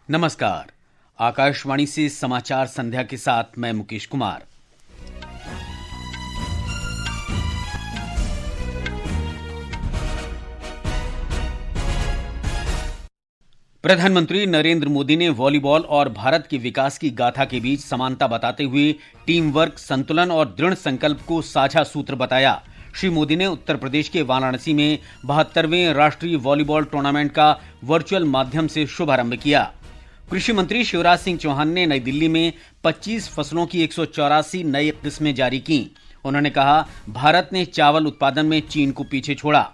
नमस्कार। आकाशवाणी से समाचार संध्या के साथ मैं मुकेश कुमार। प्रधानमंत्री नरेंद्र मोदी ने वॉलीबॉल और भारत के विकास की गाथा के बीच समानता बताते हुए टीम वर्क, संतुलन और दृढ़ संकल्प को साझा सूत्र बताया। श्री मोदी ने उत्तर प्रदेश के वाराणसी में 72वें राष्ट्रीय वॉलीबॉल टूर्नामेंट का वर्चुअल माध्यम से शुभारंभ किया। कृषि मंत्री शिवराज सिंह चौहान ने नई दिल्ली में 25 फसलों की 184 नई किस्में जारी की। उन्होंने कहा, भारत ने चावल उत्पादन में चीन को पीछे छोड़ा।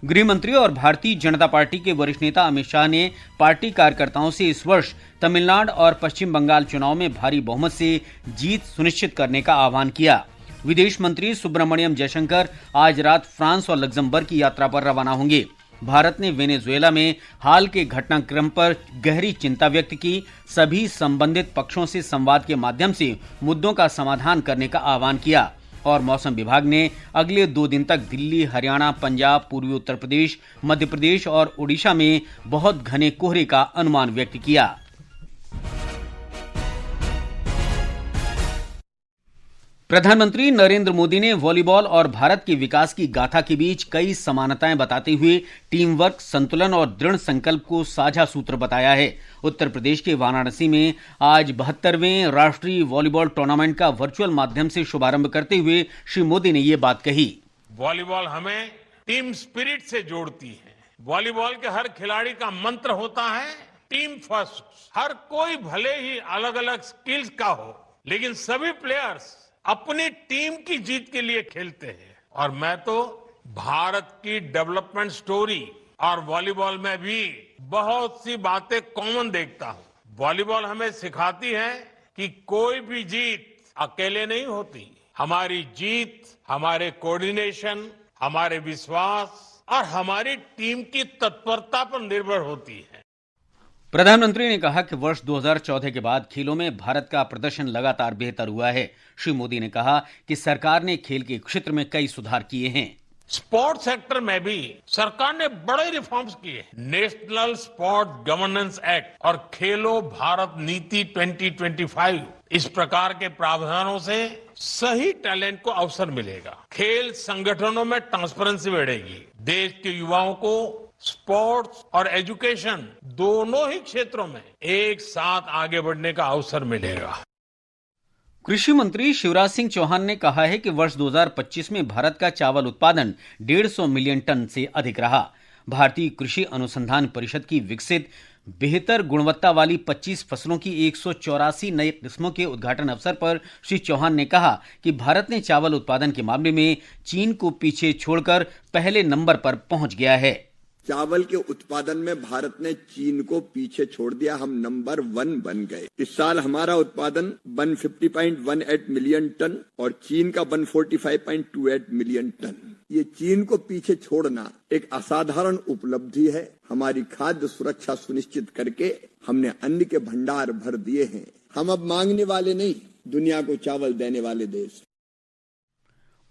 गृह मंत्री और भारतीय जनता पार्टी के वरिष्ठ नेता अमित शाह ने पार्टी कार्यकर्ताओं से इस वर्ष तमिलनाडु और पश्चिम बंगाल चुनाव में भारी बहुमत से जीत सुनिश्चित करने का आह्वान किया। विदेश मंत्री सुब्रमण्यम जयशंकर आज रात फ्रांस और लग्जमबर्ग की यात्रा पर रवाना होंगे। भारत ने वेनेजुएला में हाल के घटनाक्रम पर गहरी चिंता व्यक्त की। सभी संबंधित पक्षों से संवाद के माध्यम से मुद्दों का समाधान करने का आह्वान किया। और मौसम विभाग ने अगले 2 दिन तक दिल्ली, हरियाणा, पंजाब, पूर्वी उत्तर प्रदेश, मध्य प्रदेश और ओडिशा में बहुत घने कोहरे का अनुमान व्यक्त किया। प्रधानमंत्री नरेंद्र मोदी ने वॉलीबॉल और भारत के विकास की गाथा के बीच कई समानताएं बताते हुए टीम वर्क, संतुलन और दृढ़ संकल्प को साझा सूत्र बताया है। उत्तर प्रदेश के वाराणसी में आज 72वें राष्ट्रीय वॉलीबॉल टूर्नामेंट का वर्चुअल माध्यम से शुभारंभ करते हुए श्री मोदी ने ये बात कही। वॉलीबॉल हमें टीम स्पिरिट से जोड़ती है। वॉलीबॉल के हर खिलाड़ी का मंत्र होता है टीम फर्स्ट। हर कोई भले ही अलग अलग स्किल्स का हो, लेकिन सभी प्लेयर्स अपनी टीम की जीत के लिए खेलते हैं। और मैं तो भारत की डेवलपमेंट स्टोरी और वॉलीबॉल में भी बहुत सी बातें कॉमन देखता हूं। वॉलीबॉल हमें सिखाती है कि कोई भी जीत अकेले नहीं होती। हमारी जीत हमारे कोऑर्डिनेशन, हमारे विश्वास और हमारी टीम की तत्परता पर निर्भर होती है। प्रधानमंत्री ने कहा कि वर्ष 2014 के बाद खेलों में भारत का प्रदर्शन लगातार बेहतर हुआ है। श्री मोदी ने कहा कि सरकार ने खेल के क्षेत्र में कई सुधार किए हैं। स्पोर्ट्स सेक्टर में भी सरकार ने बड़े रिफॉर्म्स किए। नेशनल स्पोर्ट गवर्नेंस एक्ट और खेलो भारत नीति 2025, इस प्रकार के प्रावधानों से सही टैलेंट को अवसर मिलेगा। खेल संगठनों में ट्रांसपेरेंसी बढ़ेगी। देश के युवाओं को स्पोर्ट्स और एजुकेशन दोनों ही क्षेत्रों में एक साथ आगे बढ़ने का अवसर मिलेगा। कृषि मंत्री शिवराज सिंह चौहान ने कहा है कि वर्ष 2025 में भारत का चावल उत्पादन 150 मिलियन टन से अधिक रहा। भारतीय कृषि अनुसंधान परिषद की विकसित बेहतर गुणवत्ता वाली 25 फसलों की 184 नई किस्मों के उद्घाटन अवसर पर श्री चौहान ने कहा कि भारत ने चावल उत्पादन के मामले में चीन को पीछे छोड़कर पहले नंबर पर पहुंच गया है। चावल के उत्पादन में भारत ने चीन को पीछे छोड़ दिया। हम नंबर 1 बन गए। इस साल हमारा उत्पादन 150.18 मिलियन टन और चीन का 145.28 मिलियन टन। ये चीन को पीछे छोड़ना एक असाधारण उपलब्धि है। हमारी खाद्य सुरक्षा सुनिश्चित करके हमने अन्न के भंडार भर दिए हैं। हम अब मांगने वाले नहीं, दुनिया को चावल देने वाले देश।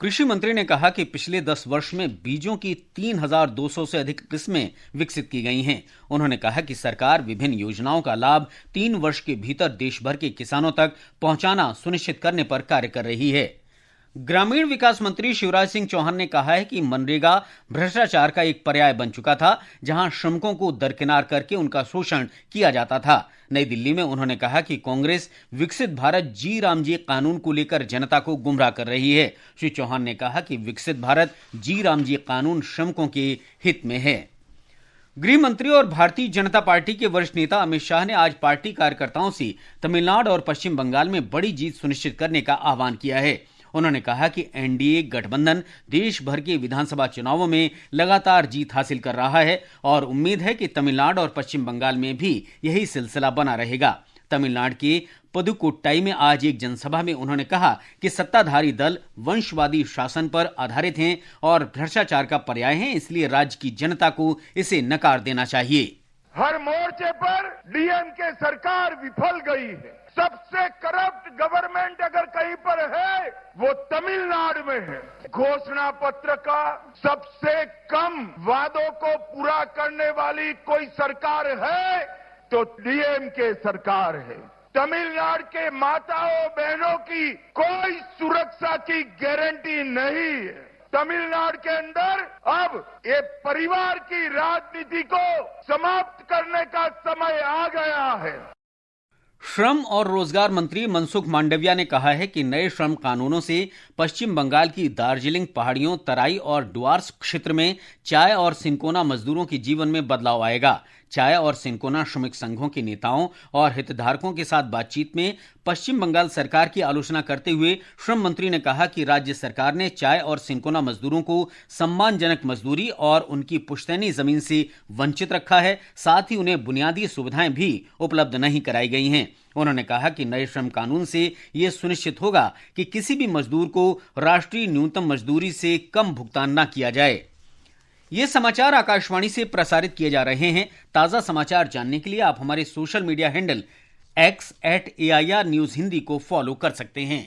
कृषि मंत्री ने कहा कि पिछले 10 वर्ष में बीजों की 3200 से अधिक किस्में विकसित की गई हैं। उन्होंने कहा कि सरकार विभिन्न योजनाओं का लाभ 3 वर्ष के भीतर देश भर के किसानों तक पहुंचाना सुनिश्चित करने पर कार्य कर रही है। ग्रामीण विकास मंत्री शिवराज सिंह चौहान ने कहा है कि मनरेगा भ्रष्टाचार का एक पर्याय बन चुका था, जहां श्रमिकों को दरकिनार करके उनका शोषण किया जाता था। नई दिल्ली में उन्होंने कहा कि कांग्रेस विकसित भारत जी राम जी कानून को लेकर जनता को गुमराह कर रही है। श्री चौहान ने कहा कि विकसित भारत जी राम जी कानून श्रमिकों के हित में है। गृह मंत्री और भारतीय जनता पार्टी के वरिष्ठ नेता अमित शाह ने आज पार्टी कार्यकर्ताओं से तमिलनाडु और पश्चिम बंगाल में बड़ी जीत सुनिश्चित करने का आह्वान किया है। उन्होंने कहा कि एनडीए गठबंधन देश भर के विधानसभा चुनावों में लगातार जीत हासिल कर रहा है और उम्मीद है कि तमिलनाडु और पश्चिम बंगाल में भी यही सिलसिला बना रहेगा। तमिलनाडु के पुदुकोट्टाई में आज एक जनसभा में उन्होंने कहा कि सत्ताधारी दल वंशवादी शासन पर आधारित हैं और भ्रष्टाचार का पर्याय हैं, इसलिए राज्य की जनता को इसे नकार देना चाहिए। हर मोर्चे पर डीएमके सरकार विफल गई है। सबसे करप्ट गवर्नमेंट अगर कहीं पर है वो तमिलनाडु में है। घोषणा पत्र का सबसे कम वादों को पूरा करने वाली कोई सरकार है तो डीएमके सरकार है। तमिलनाडु के माताओं बहनों की कोई सुरक्षा की गारंटी नहीं है। तमिलनाडु के अंदर अब ये परिवार की राजनीति को समाप्त करने का समय आ गया है। श्रम और रोजगार मंत्री मनसुख मांडविया ने कहा है कि नए श्रम कानूनों से पश्चिम बंगाल की दार्जिलिंग पहाड़ियों, तराई और डुआर्स क्षेत्र में चाय और सिनकोना मजदूरों के जीवन में बदलाव आएगा। चाय और सिनकोना श्रमिक संघों के नेताओं और हितधारकों के साथ बातचीत में पश्चिम बंगाल सरकार की आलोचना करते हुए श्रम मंत्री ने कहा कि राज्य सरकार ने चाय और सिनकोना मजदूरों को सम्मानजनक मजदूरी और उनकी पुश्तैनी जमीन से वंचित रखा है। साथ ही उन्हें बुनियादी सुविधाएं भी उपलब्ध नहीं कराई गई हैं। उन्होंने कहा कि नए श्रम कानून से यह सुनिश्चित होगा कि किसी भी मजदूर को राष्ट्रीय न्यूनतम मजदूरी से कम भुगतान न किया जाए। ये समाचार आकाशवाणी से प्रसारित किए जा रहे हैं। ताजा समाचार जानने के लिए आप हमारे social media handle x@AIR news Hindi को फॉलो कर सकते हैं।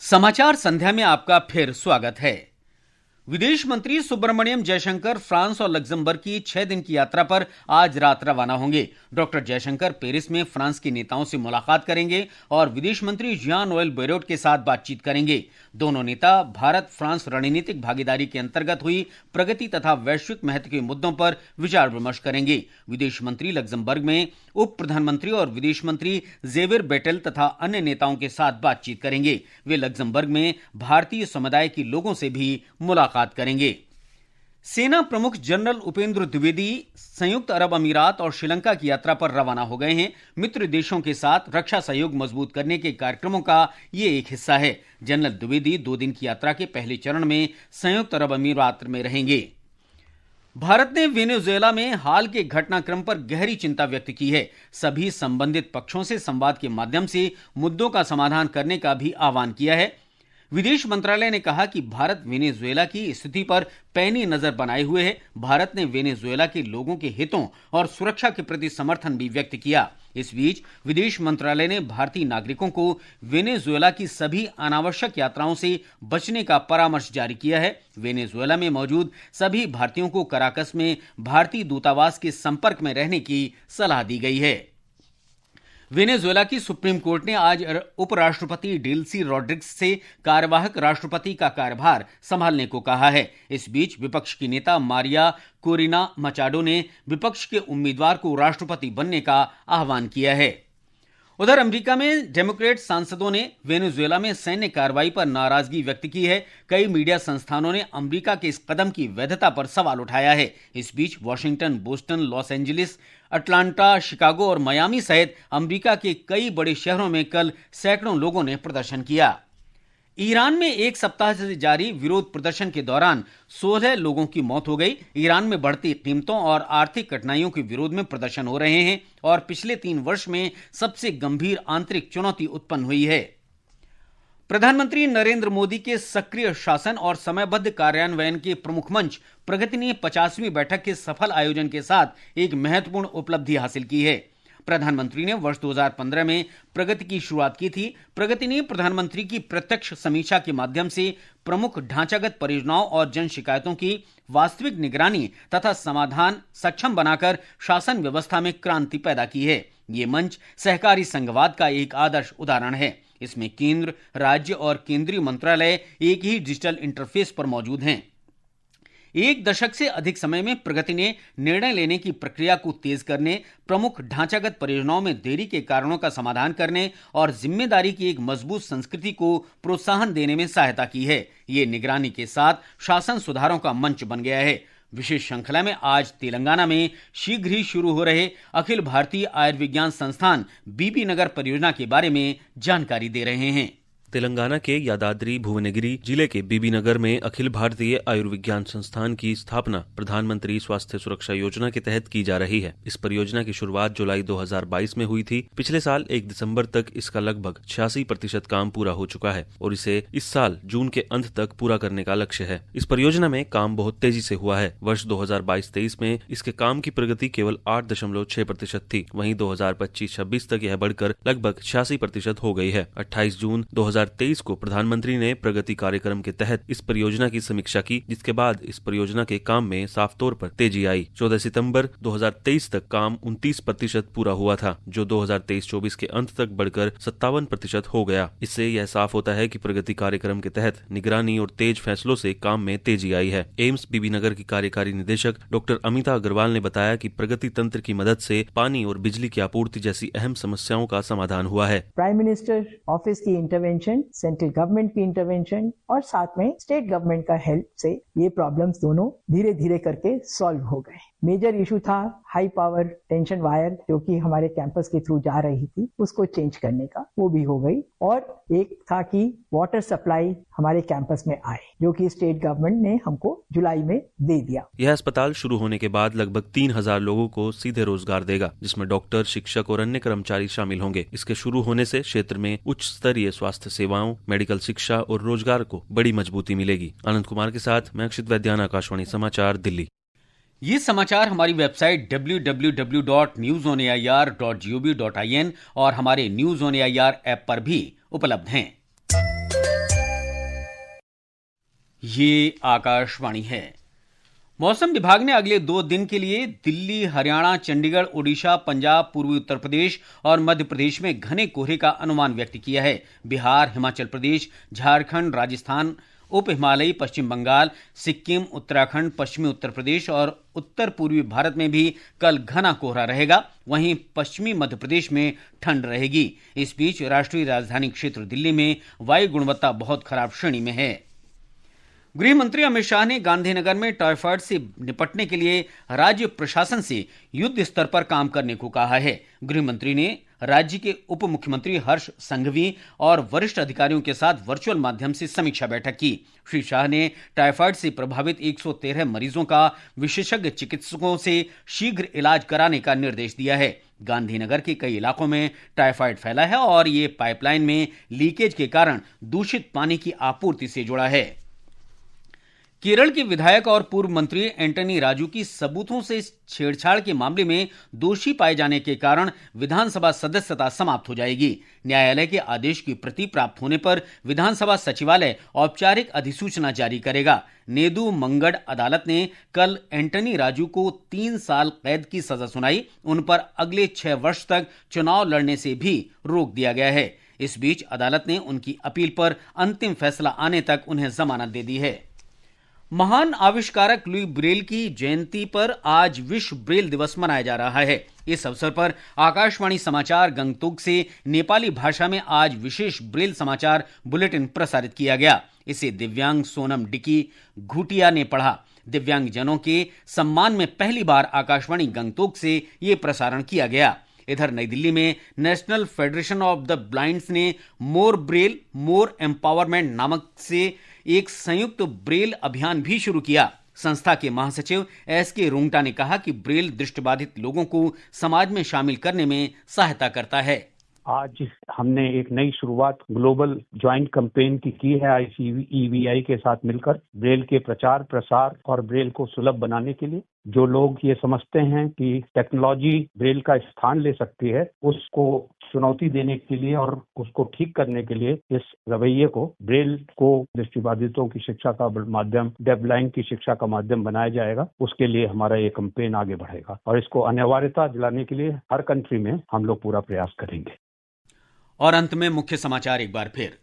समाचार संध्या में आपका फिर स्वागत है। विदेश मंत्री सुब्रमण्यम जयशंकर फ्रांस और लग्जमबर्ग की 6 दिन की यात्रा पर आज रात रवाना होंगे। डॉक्टर जयशंकर पेरिस में फ्रांस के नेताओं से मुलाकात करेंगे और विदेश मंत्री जियान नोएल बैरोट के साथ बातचीत करेंगे। दोनों नेता भारत फ्रांस रणनीतिक भागीदारी के अंतर्गत हुई प्रगति तथा वैश्विक महत्व के मुद्दों पर विचार विमर्श करेंगे। विदेश मंत्री लग्जमबर्ग में उप प्रधानमंत्री और विदेश मंत्री जेवियर बेटेल तथा अन्य नेताओं के साथ बातचीत करेंगे। वे लग्जमबर्ग में भारतीय समुदाय के लोगों से भी मुलाकात करेंगे। सेना प्रमुख जनरल उपेंद्र द्विवेदी संयुक्त अरब अमीरात और श्रीलंका की यात्रा पर रवाना हो गए हैं। मित्र देशों के साथ रक्षा सहयोग मजबूत करने के कार्यक्रमों का ये एक हिस्सा है। जनरल द्विवेदी 2 दिन की यात्रा के पहले चरण में संयुक्त अरब अमीरात में रहेंगे। भारत ने वेनेजुएला में हाल के घटनाक्रम पर गहरी चिंता व्यक्त की है। सभी संबंधित पक्षों से संवाद के माध्यम से मुद्दों का समाधान करने का भी आह्वान किया है। विदेश मंत्रालय ने कहा कि भारत वेनेजुएला की स्थिति पर पैनी नजर बनाए हुए है। भारत ने वेनेजुएला के लोगों के हितों और सुरक्षा के प्रति समर्थन भी व्यक्त किया। इस बीच विदेश मंत्रालय ने भारतीय नागरिकों को वेनेजुएला की सभी अनावश्यक यात्राओं से बचने का परामर्श जारी किया है। वेनेजुएला में मौजूद सभी भारतीयों को कराकस में भारतीय दूतावास के संपर्क में रहने की सलाह दी गई है। वेनेजुएला की सुप्रीम कोर्ट ने आज उपराष्ट्रपति डेल्सी रॉड्रिग्स से कार्यवाहक राष्ट्रपति का कार्यभार संभालने को कहा है। इस बीच विपक्ष की नेता मारिया कोरिना मचाडो ने विपक्ष के उम्मीदवार को राष्ट्रपति बनने का आह्वान किया है। उधर अमेरिका में डेमोक्रेट सांसदों ने वेनेजुएला में सैन्य कार्रवाई पर नाराजगी व्यक्त की है। कई मीडिया संस्थानों ने अमेरिका के इस कदम की वैधता पर सवाल उठाया है। इस बीच Washington, Boston, Los Angeles, Atlanta, Chicago और मियामी सहित अमेरिका के कई बड़े शहरों में कल सैकड़ों लोगों ने प्रदर्शन किया। ईरान में एक सप्ताह से जारी विरोध प्रदर्शन के दौरान 16 लोगों की मौत हो गई। ईरान में बढ़ती कीमतों और आर्थिक कठिनाइयों के विरोध में प्रदर्शन हो रहे हैं और पिछले 3 वर्ष में सबसे गंभीर आंतरिक चुनौती उत्पन्न हुई है। प्रधानमंत्री नरेंद्र मोदी के सक्रिय शासन और समयबद्ध कार्यान्वयन के प्रमुख मंच प्रगति ने 50वीं बैठक के सफल आयोजन के साथ एक महत्वपूर्ण उपलब्धि हासिल की है। प्रधानमंत्री ने वर्ष 2015 में प्रगति की शुरुआत की थी। प्रगति ने प्रधानमंत्री की प्रत्यक्ष समीक्षा के माध्यम से प्रमुख ढांचागत परियोजनाओं और जन शिकायतों की वास्तविक निगरानी तथा समाधान सक्षम बनाकर शासन व्यवस्था में क्रांति पैदा की है। ये मंच सहकारी संघवाद का एक आदर्श उदाहरण है। इसमें केंद्र, राज्य और केंद्रीय मंत्रालय एक ही डिजिटल इंटरफेस पर मौजूद हैं। 1 दशक से अधिक समय में प्रगति ने निर्णय लेने की प्रक्रिया को तेज करने, प्रमुख ढांचागत परियोजनाओं में देरी के कारणों का समाधान करने और जिम्मेदारी की एक मजबूत संस्कृति को प्रोत्साहन देने में सहायता की है। ये निगरानी के साथ शासन सुधारों का मंच बन गया है। विशेष श्रृंखला में आज तेलंगाना में शीघ्र ही शुरू हो रहे अखिल भारतीय आयुर्विज्ञान संस्थान बीबी नगर परियोजना के बारे में जानकारी दे रहे हैं। तेलंगाना के यादाद्री भुवनगिरी जिले के बीबी नगर में अखिल भारतीय आयुर्विज्ञान संस्थान की स्थापना प्रधानमंत्री स्वास्थ्य सुरक्षा योजना के तहत की जा रही है। इस परियोजना की शुरुआत जुलाई 2022 में हुई थी। पिछले साल 1 दिसंबर तक इसका लगभग 86% काम पूरा हो चुका है और इसे इस साल जून के अंत तक पूरा करने का लक्ष्य है। इस परियोजना में काम बहुत तेजी से हुआ है। वर्ष 2022-23 में इसके काम की प्रगति केवल 8.6% थी। वहीं 2025-26 तक यह बढ़कर लगभग 86% हो गई है। 28 जून 2022 2023 को प्रधानमंत्री ने प्रगति कार्यक्रम के तहत इस परियोजना की समीक्षा की, जिसके बाद इस परियोजना के काम में साफ तौर पर तेजी आई। 14 सितंबर 2023 तक काम 29% पूरा हुआ था, जो 2023-24 के अंत तक बढ़कर 57% हो गया। इससे यह साफ होता है कि प्रगति कार्यक्रम के तहत निगरानी और तेज फैसलों से काम में तेजी आई है। एम्स बीबीनगर की कार्यकारी निदेशक डॉक्टर अमिता अग्रवाल ने बताया कि प्रगति तंत्र की मदद से पानी और बिजली की आपूर्ति जैसी अहम समस्याओं का समाधान हुआ है। प्राइम मिनिस्टर ऑफिस की इंटरवेंशन, सेंट्रल गवर्नमेंट की इंटरवेंशन और साथ में स्टेट गवर्नमेंट का हेल्प से ये प्रॉब्लम्स दोनों धीरे धीरे करके सॉल्व हो गए। मेजर इशू था हाई पावर टेंशन वायर जो कि हमारे कैंपस के थ्रू जा रही थी, उसको चेंज करने का, वो भी हो गई। और एक था कि वाटर सप्लाई हमारे कैंपस में आए, जो कि स्टेट गवर्नमेंट ने हमको जुलाई में दे दिया। यह अस्पताल शुरू होने के बाद लगभग 3000 लोगों को सीधे रोजगार देगा, जिसमें डॉक्टर, शिक्षक और अन्य कर्मचारी शामिल होंगे। इसके शुरू होने से क्षेत्र में उच्च स्तरीय स्वास्थ्य सेवाओं, मेडिकल शिक्षा और रोजगार को बड़ी मजबूती मिलेगी। आनंद कुमार के साथ मैं अक्षित वैद्यान, आकाशवाणी समाचार, दिल्ली। ये समाचार हमारी वेबसाइट www.newsonair.gov.in और हमारे न्यूज ऑन एआईआर ऐप पर भी उपलब्ध हैं। ये आकाशवाणी है। मौसम विभाग ने अगले 2 दिन के लिए दिल्ली, हरियाणा, चंडीगढ़, ओडिशा, पंजाब, पूर्वी उत्तर प्रदेश और मध्य प्रदेश में घने कोहरे का अनुमान व्यक्त किया है। बिहार, हिमाचल प्रदेश, झारखंड, राजस्थान, उप हिमालयी, पश्चिम बंगाल, सिक्किम, उत्तराखंड, पश्चिमी उत्तर प्रदेश और उत्तर पूर्वी भारत में भी कल घना कोहरा रहेगा। वहीं पश्चिमी मध्य प्रदेश में ठंड रहेगी। इस बीच राष्ट्रीय राजधानी क्षेत्र दिल्ली में वायु गुणवत्ता बहुत खराब श्रेणी में है। गृह मंत्री अमित शाह ने गांधीनगर में टाइफाइड से निपटने के लिए राज्य प्रशासन से युद्ध स्तर पर काम करने को कहा है। गृह मंत्री ने राज्य के उप मुख्यमंत्री हर्ष संघवी और वरिष्ठ अधिकारियों के साथ वर्चुअल माध्यम से समीक्षा बैठक की। श्री शाह ने टाइफाइड से प्रभावित 113 मरीजों का विशेषज्ञ चिकित्सकों से शीघ्र इलाज कराने का निर्देश दिया है। गांधीनगर के कई इलाकों में टाइफाइड फैला है और ये पाइपलाइन में लीकेज के कारण दूषित पानी की आपूर्ति से जुड़ा है। केरल के विधायक और पूर्व मंत्री एंटनी राजू की सबूतों से छेड़छाड़ के मामले में दोषी पाए जाने के कारण विधानसभा सदस्यता समाप्त हो जाएगी। न्यायालय के आदेश की प्रति प्राप्त होने पर विधानसभा सचिवालय औपचारिक अधिसूचना जारी करेगा। नेदू मंगड़ अदालत ने कल एंटनी राजू को 3 साल कैद की सजा सुनाई। उन पर अगले 6 वर्ष तक चुनाव लड़ने से भी रोक दिया गया है। इस बीच अदालत ने उनकी अपील पर अंतिम फैसला आने तक उन्हें जमानत दे दी है। महान आविष्कारक लुई ब्रेल की जयंती पर आज विश्व ब्रेल दिवस मनाया जा रहा है। इस अवसर पर आकाशवाणी समाचार गंगतोक से नेपाली भाषा में आज विशेष ब्रेल समाचार बुलेटिन प्रसारित किया गया। इसे दिव्यांग सोनम डिकी घुटिया ने पढ़ा। दिव्यांगजनों के सम्मान में पहली बार आकाशवाणी गंगतोक से ये प्रसारण किया गया। इधर नई दिल्ली में national federation of the blinds ने मोर ब्रेल मोर एम्पावरमेंट नामक से एक संयुक्त ब्रेल अभियान भी शुरू किया। संस्था के महासचिव एस.के. रुंगटा ने कहा कि ब्रेल दृष्टिबाधित लोगों को समाज में शामिल करने में सहायता करता है। आज हमने एक नई शुरुआत ग्लोबल ज्वाइंट कैंपेन की है ICEVI के साथ मिलकर ब्रेल के प्रचार प्रसार और ब्रेल को सुलभ बनाने के लिए। जो लोग ये समझते हैं कि टेक्नोलॉजी ब्रेल का स्थान ले सकती है, उसको चुनौती देने के लिए और उसको ठीक करने के लिए इस रवैये को, ब्रेल को दृष्टिबाधितों की शिक्षा का माध्यम, डेफ ब्लाइंड की शिक्षा का माध्यम बनाया जाएगा। उसके लिए हमारा ये कैंपेन आगे बढ़ेगा और इसको अनिवार्यता दिलाने के लिए हर कंट्री में हम लोग पूरा प्रयास करेंगे। और अंत में मुख्य समाचार एक बार फिर।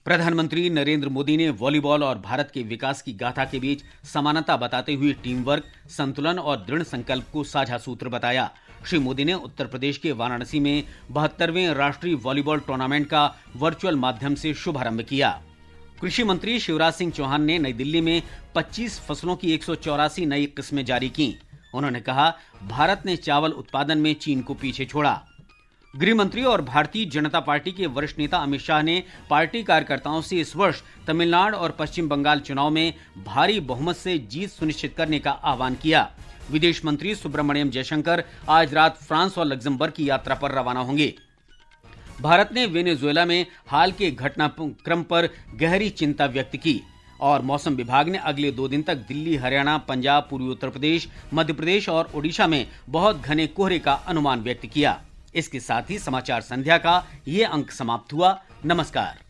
प्रधानमंत्री नरेंद्र मोदी ने वॉलीबॉल और भारत के विकास की गाथा के बीच समानता बताते हुए टीम वर्क, संतुलन और दृढ़ संकल्प को साझा सूत्र बताया। श्री मोदी ने उत्तर प्रदेश के वाराणसी में 72वें राष्ट्रीय वॉलीबॉल टूर्नामेंट का वर्चुअल माध्यम से शुभारंभ किया। कृषि मंत्री शिवराज सिंह चौहान ने नई दिल्ली में 25 फसलों की 184 नई किस्में जारी की। उन्होंने कहा, भारत ने चावल उत्पादन में चीन को पीछे छोड़ा। गृह मंत्री और भारतीय जनता पार्टी के वरिष्ठ नेता अमित शाह ने पार्टी कार्यकर्ताओं से इस वर्ष तमिलनाडु और पश्चिम बंगाल चुनाव में भारी बहुमत से जीत सुनिश्चित करने का आह्वान किया। विदेश मंत्री सुब्रमण्यम जयशंकर आज रात फ्रांस और लग्जमबर्ग की यात्रा पर रवाना होंगे। भारत ने वेनेजुएला में हाल के घटनाक्रम पर गहरी चिंता व्यक्त की और मौसम विभाग ने अगले 2 दिन तक दिल्ली, हरियाणा, पंजाब, पूर्वी उत्तर प्रदेश, मध्य प्रदेश और ओडिशा में बहुत घने कोहरे का अनुमान व्यक्त किया। इसके साथ ही समाचार संध्या का ये अंक समाप्त हुआ। नमस्कार।